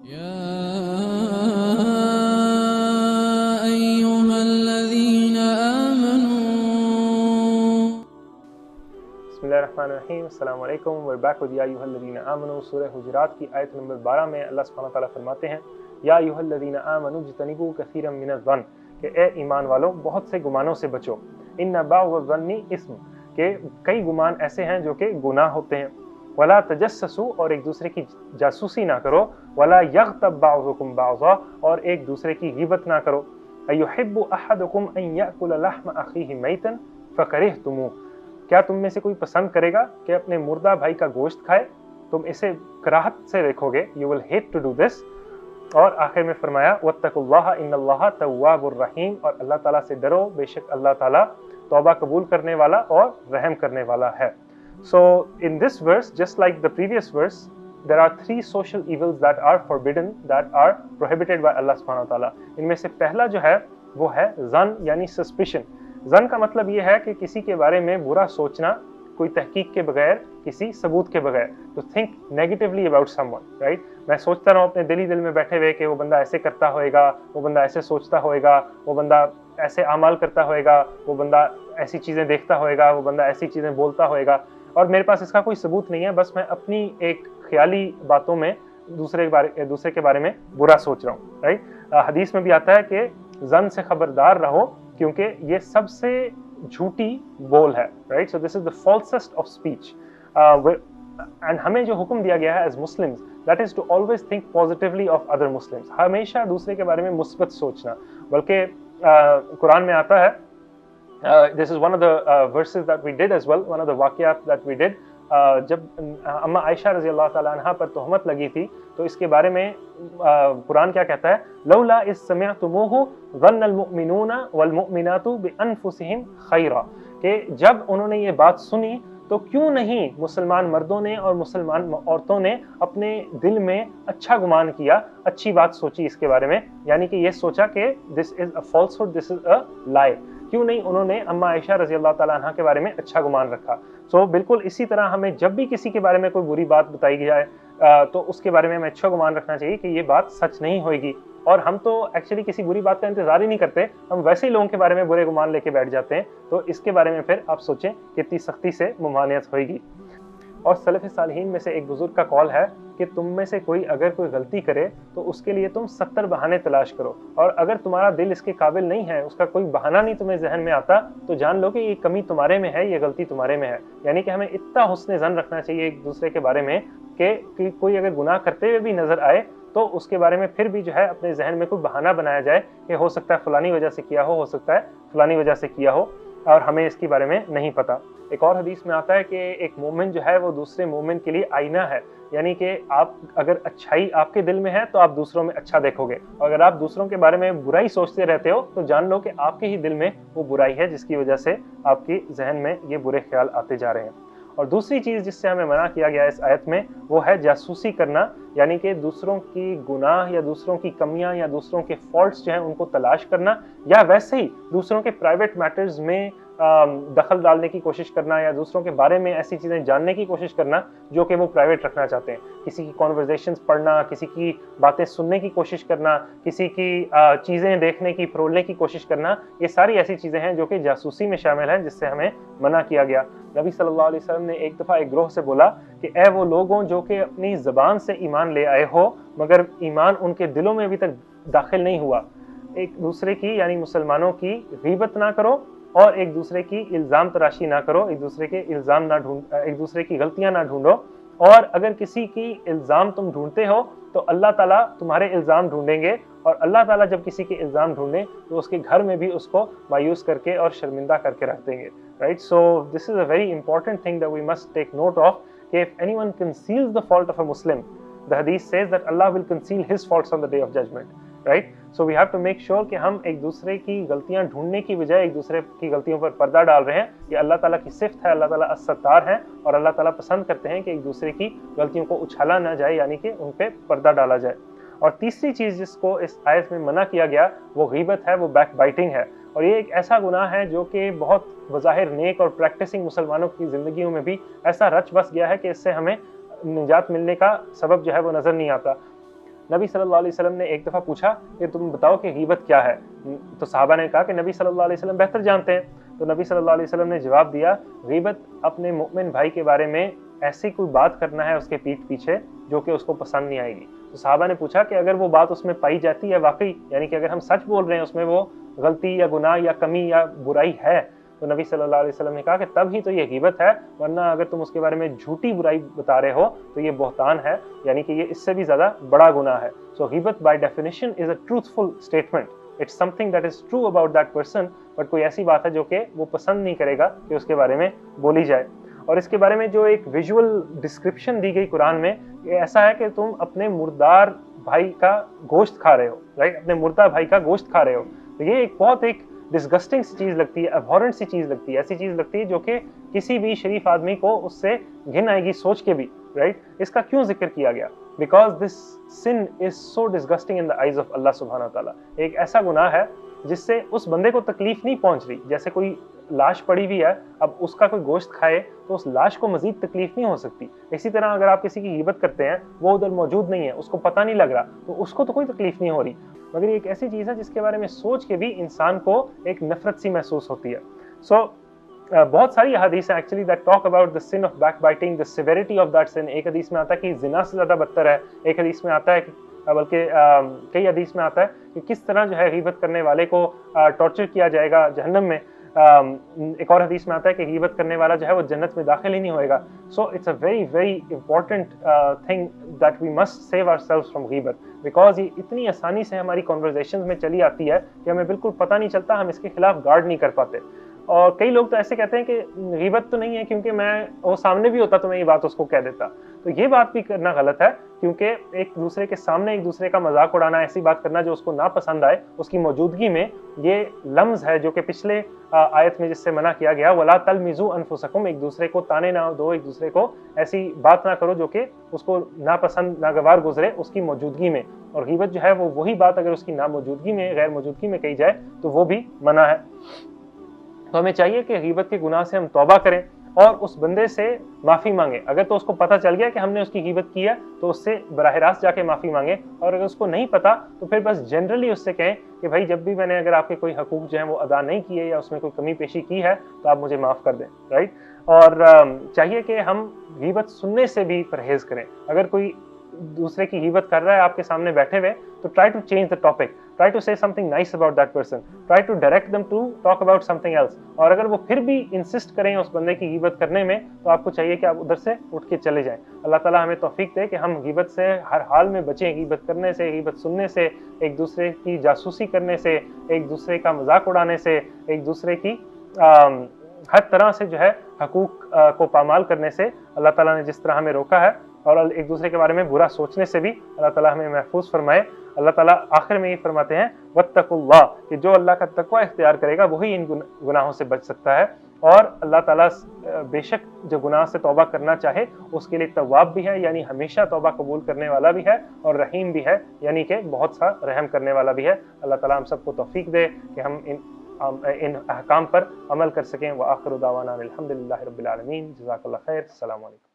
يا أيها الذين آمنوا बिस्मिल्लाहिर्रहमानिर्रहीम, अस्सलाम वालेकुम। we're back with या अय्युहल्लज़ीना आमनू। सूरह हुजुरात की आयत नंबर 12 में अल्लाह सुब्हानहू व तआला फरमाते हैं, या अय्युहल्लज़ीना आमनू इज्तनिबू कसीरम मिनज़्ज़न, कि ए ईमान वालों बहुत से गुमानों से बचो। इन्ना बाज़-ज़न्नी इस्म, कि कई गुमान ऐसे हैं जो कि गुनाह होते हैं। वला तजस्ससू, और एक दूसरे की जासूसी ना करो। वला यग़्तब बाज़ुकुम बाज़ा, और एक दूसरे की ग़ीबत ना करो। अय्युहिब्बु अहदुकुम अन यअकुल लहम अख़ीहि मैतन फ़करिहतुमूह, क्या तुम में से कोई पसंद करेगा कि अपने मुर्दा भाई का गोश्त खाए? तुम इसे कराहत से देखोगे, you will hate to do this. और आखिर में फरमाया वत्तकुल्लाह इन्नल्लाह तव्वाबुर रहीम, और अल्लाह ताला से डरो, बेशक अल्लाह ताला तौबा कबूल करने वाला और रहम करने वाला है। So in this verse, just like the previous verse, there are three social evils that are forbidden, that are prohibited by Allah subhanahu wa ta'ala. इनमें से पहला जो है वो है ज़न, यानी सस्पिशन। ज़न का मतलब ये है कि किसी के बारे में बुरा सोचना, कोई तहकीक के बगैर, किसी सबूत के बगैर। तो think negatively about someone, right. मैं सोचता रहूँ अपने दिल में बैठे हुए कि वो बंदा ऐसे करता होएगा, वो बंदा ऐसे सोचता होएगा, वो बंदा ऐसे अमाल करता होएगा, वो बंदा ऐसी चीज़ें देखता होएगा, वो बंदा ऐसी चीज़ें बोलता होएगा, और मेरे पास इसका कोई सबूत नहीं है, बस मैं अपनी एक ख्याली बातों में दूसरे के बारे में बुरा सोच रहा हूँ, राइट। हदीस में भी आता है कि ज़न से खबरदार रहो, क्योंकि ये सबसे झूठी बोल है, right. So this is the falsest of speech. And हमें जो हुक्म दिया गया है as Muslims, that is to always think positively of other Muslims, हमेशा दूसरे के बारे में मुस्बत सोचना। बल्कि कुरान में आता है, this is one of the verses that we did as well, one of the वाक़यात that we did, जब अम्मा आयशा रज़ी अल्लाह ताला अन्हा पर तोहमत लगी थी, तो इसके बारे में कुरान क्या कहता है, लौला इज़ समिअतुमूहु ज़न्नल मुअमिनूना वल मुअमिनातु बिअनफुसिहिम खैरा, कि जब उन्होंने ये बात सुनी तो क्यों नहीं मुसलमान मर्दों ने और मुसलमान औरतों ने अपने दिल में अच्छा गुमान किया, अच्छी बात सोची इसके बारे में, यानी कि ये सोचा कि this is a falsehood, this is a lie. क्यों नहीं उन्होंने अम्मा आयशा रज़ी अल्लाह ताला अन्हा के बारे में अच्छा गुमान रखा। सो बिल्कुल इसी तरह हमें जब भी किसी के बारे में कोई बुरी बात बताई जाए, तो उसके बारे में हमें अच्छा गुमान रखना चाहिए कि ये बात सच नहीं होगी। और हम तो एक्चुअली किसी बुरी बात का इंतजार ही नहीं करते, हम वैसे ही लोगों के बारे में बुरे गुमान लेके बैठ जाते हैं। तो इसके बारे में फिर आप सोचें कितनी सख्ती से ममानियत होगी। और सलफ़ सालिहीन में से एक बुजुर्ग का कौल है कि तुम में से कोई अगर कोई गलती करे तो उसके लिए तुम 70 बहाने तलाश करो, और अगर तुम्हारा दिल इसके काबिल नहीं है, उसका कोई बहाना नहीं तुम्हें जहन में आता, तो जान लो कि ये कमी तुम्हारे में है, ये गलती तुम्हारे में है। यानी कि हमें इतना हुस्न ज़न रखना चाहिए एक दूसरे के बारे में कि कोई अगर गुनाह करते हुए भी नज़र आए तो उसके बारे में फिर भी जो है अपने जहन में कोई बहाना बनाया जाए कि हो सकता है फलानी वजह से किया हो सकता है फलानी वजह से किया हो, और हमें इसके बारे में नहीं पता। एक और हदीस में आता है कि एक मोमिन जो है वो दूसरे मोमिन के लिए आईना है, यानी कि आप अगर अच्छाई आपके दिल में है तो आप दूसरों में अच्छा देखोगे, और अगर आप दूसरों के बारे में बुराई सोचते रहते हो तो जान लो कि आपके ही दिल में वो बुराई है, जिसकी वजह से आपकी जहन में ये बुरे ख्याल आते जा रहे हैं। और दूसरी चीज़ जिससे हमें मना किया गया इस आयत में, वो है जासूसी करना, यानी कि दूसरों की गुनाह या दूसरों की कमियां या दूसरों के फॉल्ट्स जो हैं उनको तलाश करना, या वैसे ही दूसरों के प्राइवेट मैटर्स में दखल डालने की कोशिश करना, या दूसरों के बारे में ऐसी चीज़ें जानने की कोशिश करना जो कि वो प्राइवेट रखना चाहते हैं। किसी की कॉन्वर्जेशंस पढ़ना, किसी की बातें सुनने की कोशिश करना, किसी की चीज़ें देखने की, फरोलने की कोशिश करना, ये सारी ऐसी चीज़ें हैं जो कि जासूसी में शामिल हैं, जिससे हमें मना किया गया। नबी सल्लल्लाहु अलैहि वसल्लम ने एक दफ़ा एक ग्रोह से बोला कि ए वो लोगों जो कि अपनी ज़बान से ईमान ले आए हो मगर ईमान उनके दिलों में अभी तक दाखिल नहीं हुआ, एक दूसरे की यानी मुसलमानों की ग़ीबत ना करो, और एक दूसरे की इल्ज़ाम तराशी ना करो, एक दूसरे के इल्ज़ाम ना एक दूसरे की गलतियां ना ढूंढो। और अगर किसी की इल्ज़ाम तुम ढूंढते हो तो अल्लाह ताला तुम्हारे इल्ज़ाम ढूंढेंगे, और अल्लाह ताला जब किसी के इल्ज़ाम ढूंढे तो उसके घर में भी उसको मायूस करके और शर्मिंदा करके रख देंगे, right. So this is a very important thing that we must take note of, कि if anyone conceals the fault of a Muslim, the हदीस says that Allah will conceal his faults on the day of judgement, right. So we have to make sure कि हम एक दूसरे की गलतियां ढूंढने की बजाय एक दूसरे की गलतियों पर पर्दा डाल रहे हैं। ये अल्लाह ताला की सिफ्त है, अल्लाह ताला अस्सत्तार है, और अल्लाह ताला पसंद करते हैं कि एक दूसरे की गलतियों को उछाला ना जाए, यानी कि उन पे पर्दा डाला जाए। और तीसरी चीज़ जिसको इस आयत में मना किया गया वो ग़ीबत है, वो बैक बाइटिंग है। और ये एक ऐसा गुनाह है जो कि बहुत वज़ाहिर नेक और प्रैक्टिसिंग मुसलमानों की ज़िंदगियों में भी ऐसा रच बस गया है कि इससे हमें निजात मिलने का सबब जो है वो नज़र नहीं आता। نبی صلی اللہ علیہ وسلم نے ایک دفعہ پوچھا کہ تم بتاؤ کہ غیبت کیا ہے، تو صحابہ نے کہا کہ نبی صلی اللہ علیہ وسلم بہتر جانتے ہیں. تو نبی صلی اللہ علیہ وسلم نے جواب دیا، غیبت اپنے مؤمن بھائی کے بارے میں ایسی کوئی بات کرنا ہے اس کے پیٹھ پیچھے جو کہ اس کو پسند نہیں آئے گی. تو صحابہ نے پوچھا کہ اگر وہ بات اس میں پائی جاتی ہے واقعی، یعنی کہ اگر ہم سچ بول رہے ہیں اس میں وہ غلطی یا گناہ یا کمی یا برائی ہے، تو نبی صلی اللہ علیہ وسلم نے کہا کہ تب ہی تو یہ غیبت ہے، ورنہ اگر تم اس کے بارے میں جھوٹی برائی بتا رہے ہو تو یہ بہتان ہے، یعنی کہ یہ اس سے بھی زیادہ بڑا گناہ ہے. سو غیبت by definition is a truthful statement. It's something that is true about that person, but کوئی ایسی بات ہے جو کہ وہ پسند نہیں کرے گا کہ اس کے بارے میں بولی جائے. اور اس کے بارے میں جو ایک ویژول ڈسکرپشن دی گئی قرآن میں، یہ ایسا ہے کہ تم اپنے مردار بھائی کا گوشت کھا رہے ہو، رائٹ، اپنے مردہ بھائی کا گوشت کھا رہے ہو. تو یہ ایک بہت ایک ڈسگسٹنگ سی چیز لگتی ہے، ابہورنٹ سی چیز لگتی ہے، ایسی چیز لگتی ہے جو کہ کسی بھی شریف آدمی کو اس سے گھن آئے گی سوچ کے بھی، رائٹ. اس کا کیوں ذکر کیا گیا؟ Because this sin is so disgusting in the eyes of Allah سبحانہ تعالیٰ. ایک ایسا گناہ ہے جس سے اس بندے کو تکلیف نہیں پہنچ رہی. جیسے کوئی لاش پڑی ہوئی ہے، اب اس کا کوئی گوشت کھائے تو اس لاش کو مزید تکلیف نہیں ہو سکتی. اسی طرح اگر آپ کسی کی غیبت کرتے ہیں، وہ ادھر موجود نہیں ہے، اس کو پتہ نہیں لگ رہا، تو اس کو تو کوئی تکلیف نہیں ہو رہی، مگر یہ ایک ایسی چیز ہے جس کے بارے میں سوچ کے بھی انسان کو ایک نفرت سی محسوس ہوتی ہے. سو بہت ساری حدیث ہیں actually that talk about the sin of backbiting, the severity of that sin. ایک حدیث میں آتا ہے کہ زنا سے زیادہ بدتر ہے، ایک حدیث میں آتا ہے کہ بلکہ کئی حدیث میں آتا ہے کہ کس طرح جو ہے غیبت کرنے والے کو ٹارچر کیا جائے گا جہنم میں. ایک اور حدیث میں آتا ہے کہ غیبت کرنے والا جو ہے وہ جنت میں داخل ہی نہیں ہوئے گا. So it's a very important thing that we must save ourselves from غیبت، بیکاز یہ اتنی آسانی سے ہماری کنورزیشنز میں چلی آتی ہے کہ ہمیں بالکل پتہ نہیں چلتا، ہم اس کے خلاف گارڈ نہیں کر پاتے. اور کئی لوگ تو ایسے کہتے ہیں کہ غیبت تو نہیں ہے کیونکہ وہ سامنے بھی ہوتا تو میں یہ بات اس کو کہہ دیتا. تو یہ بات بھی کرنا غلط ہے، کیونکہ ایک دوسرے کے سامنے ایک دوسرے کا مذاق اڑانا، ایسی بات کرنا جو اس کو ناپسند آئے، اس کی موجودگی میں، یہ لمز ہے جو کہ پچھلے آیت میں جس سے منع کیا گیا، وَلَا تَلْمِزُوا أَنفُسَكُمْ، ایک دوسرے کو تانے نہ دو، ایک دوسرے کو ایسی بات نہ کرو جو کہ اس کو ناپسند ناگوار گزرے اس کی موجودگی میں. اور غیبت جو ہے وہ وہی بات اگر اس کی ناموجودگی میں، غیر موجودگی میں کہی جائے تو وہ بھی منع ہے. تو ہمیں چاہیے کہ غیبت کے گناہ سے ہم توبہ کریں اور اس بندے سے معافی مانگیں. اگر تو اس کو پتہ چل گیا کہ ہم نے اس کی غیبت کی ہے تو اس سے براہ راست جا کے معافی مانگیں، اور اگر اس کو نہیں پتہ تو پھر بس جنرلی اس سے کہیں کہ بھائی جب بھی میں نے اگر آپ کے کوئی حقوق جو ہیں وہ ادا نہیں کیے یا اس میں کوئی کمی پیشی کی ہے تو آپ مجھے معاف کر دیں، رائٹ. اور چاہیے کہ ہم غیبت سننے سے بھی پرہیز کریں. اگر کوئی دوسرے کی غیبت کر رہا ہے آپ کے سامنے بیٹھے ہوئے تو try to change the topic, try to say something nice about that person, try to direct them to talk about something else. اور اگر وہ پھر بھی انسسٹ کریں اس بندے کی غیبت کرنے میں تو آپ کو چاہیے کہ آپ ادھر سے اٹھ کے چلے جائیں. اللہ تعالیٰ ہمیں توفیق دے کہ ہم غیبت سے ہر حال میں بچیں، غیبت کرنے سے، غیبت سننے سے، ایک دوسرے کی جاسوسی کرنے سے، ایک دوسرے کا مذاق اڑانے سے، ایک دوسرے کی ہر طرح سے جو ہے حقوق کو پامال کرنے سے. اللہ تعالیٰ نے جس طرح ہمیں روکا ہے، اور ایک دوسرے کے بارے میں برا سوچنے سے بھی اللہ تعالیٰ ہمیں محفوظ فرمائے. اللہ تعالیٰ آخر میں یہ فرماتے ہیں واتقوا اللہ، کہ جو اللہ کا تقوی اختیار کرے گا وہی ان گناہوں سے بچ سکتا ہے. اور اللہ تعالیٰ بے شک جو گناہ سے توبہ کرنا چاہے اس کے لیے تواب بھی ہے، یعنی ہمیشہ توبہ قبول کرنے والا بھی ہے، اور رحیم بھی ہے، یعنی کہ بہت سا رحم کرنے والا بھی ہے. اللہ تعالیٰ ہم سب کو توفیق دے کہ ہم ان احکام پر عمل کر سکیں. وآخر دعوانا الحمدللہ رب العالمین. جزاک اللہ خیر. السلام علیکم.